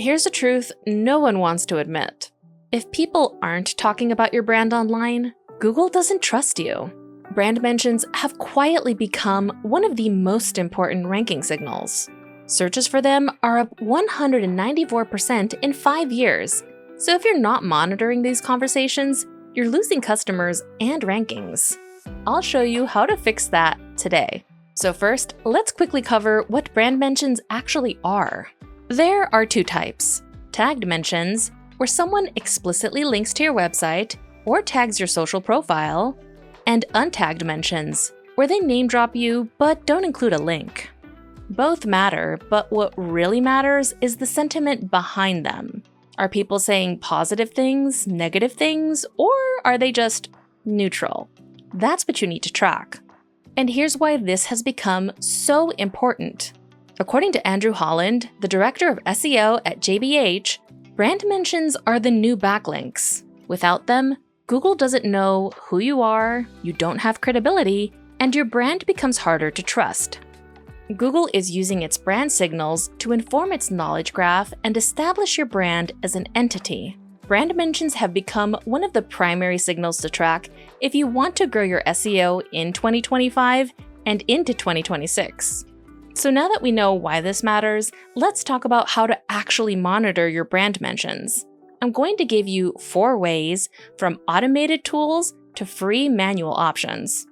Here's a truth no one wants to admit. If people aren't talking about your brand online, Google doesn't trust you. Brand mentions have quietly become one of the most important ranking signals. Searches for them are up 194% in 5 years. So if you're not monitoring these conversations, you're losing customers and rankings. I'll show you how to fix that today. So first, let's quickly cover what brand mentions actually are. There are 2 types: tagged mentions, where someone explicitly links to your website or tags your social profile, and untagged mentions, where they name drop you but don't include a link. Both matter, but what really matters is the sentiment behind them. Are people saying positive things, negative things, or are they just neutral? That's what you need to track. And here's why this has become so important. According to Andrew Holland, the director of SEO at JBH, brand mentions are the new backlinks. Without them, Google doesn't know who you are, you don't have credibility, and your brand becomes harder to trust. Google is using its brand signals to inform its knowledge graph and establish your brand as an entity. Brand mentions have become one of the primary signals to track if you want to grow your SEO in 2025 and into 2026. So now that we know why this matters, let's talk about how to actually monitor your brand mentions. I'm going to give you 4 ways, from automated tools to free manual options.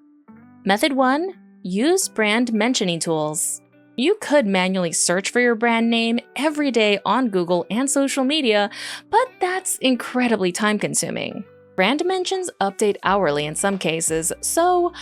Method 1. Use brand mentioning tools. You could manually search for your brand name every day on Google and social media, but that's incredibly time-consuming. Brand mentions update hourly in some cases, so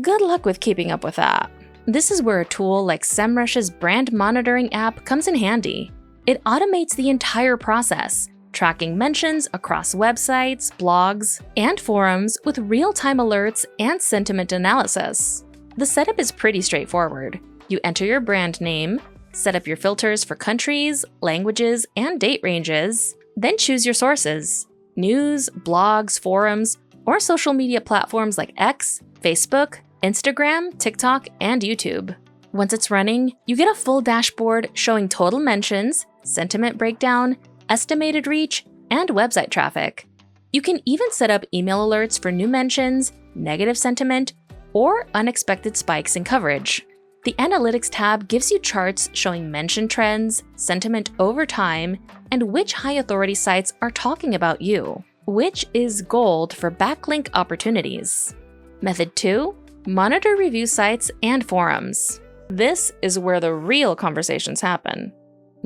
good luck with keeping up with that. This is where a tool like Semrush's Brand Monitoring app comes in handy. It automates the entire process, tracking mentions across websites, blogs, and forums with real-time alerts and sentiment analysis. The setup is pretty straightforward. You enter your brand name, set up your filters for countries, languages, and date ranges, then choose your sources: news, blogs, forums, or social media platforms like X, Facebook, Instagram, TikTok, and YouTube. Once it's running, you get a full dashboard showing total mentions, sentiment breakdown, estimated reach, and website traffic. You can even set up email alerts for new mentions, negative sentiment, or unexpected spikes in coverage. The Analytics tab gives you charts showing mention trends, sentiment over time, and which high-authority sites are talking about you, which is gold for backlink opportunities. Method 2. Monitor review sites and forums. This is where the real conversations happen.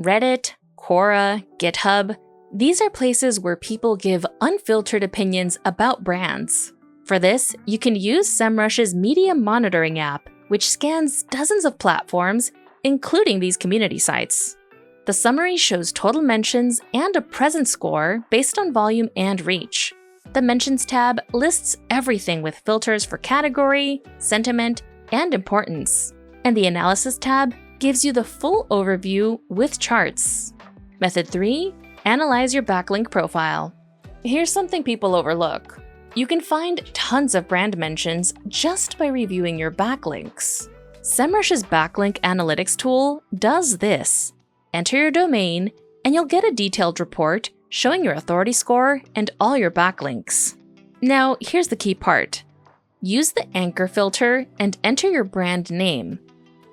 Reddit, Quora, GitHub, these are places where people give unfiltered opinions about brands. For this, you can use Semrush's Media Monitoring app, which scans dozens of platforms, including these community sites. The summary shows total mentions and a presence score based on volume and reach. The Mentions tab lists everything with filters for category, sentiment, and importance. And the Analysis tab gives you the full overview with charts. Method 3. Analyze your backlink profile. Here's something people overlook. You can find tons of brand mentions just by reviewing your backlinks. Semrush's Backlink Analytics tool does this. Enter your domain, and you'll get a detailed report showing your authority score and all your backlinks. Now, here's the key part. Use the anchor filter and enter your brand name.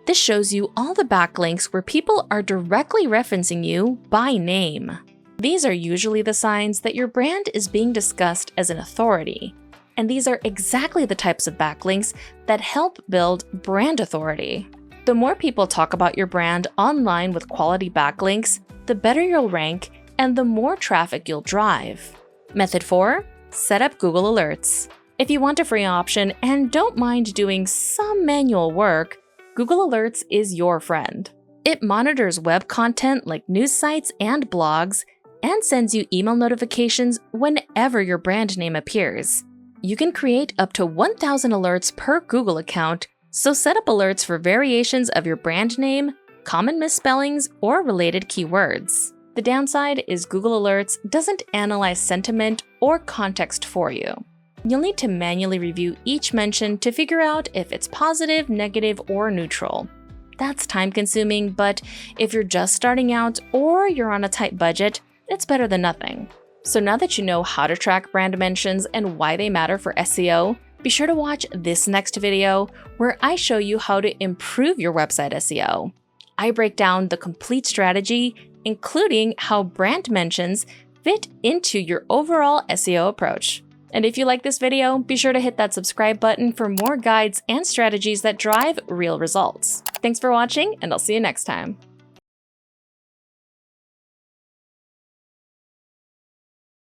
This shows you all the backlinks where people are directly referencing you by name. These are usually the signs that your brand is being discussed as an authority, and these are exactly the types of backlinks that help build brand authority. The more people talk about your brand online with quality backlinks, the better you'll rank and the more traffic you'll drive. Method 4. Set up Google Alerts. If you want a free option and don't mind doing some manual work, Google Alerts is your friend. It monitors web content like news sites and blogs, and sends you email notifications whenever your brand name appears. You can create up to 1,000 alerts per Google account, so set up alerts for variations of your brand name, common misspellings, or related keywords. The downside is Google Alerts doesn't analyze sentiment or context for you. You'll need to manually review each mention to figure out if it's positive, negative, or neutral. That's time-consuming, but if you're just starting out or you're on a tight budget, it's better than nothing. So now that you know how to track brand mentions and why they matter for SEO, be sure to watch this next video where I show you how to improve your website SEO. I break down the complete strategy, including how brand mentions fit into your overall SEO approach. And if you like this video, be sure to hit that subscribe button for more guides and strategies that drive real results. Thanks for watching, and I'll see you next time.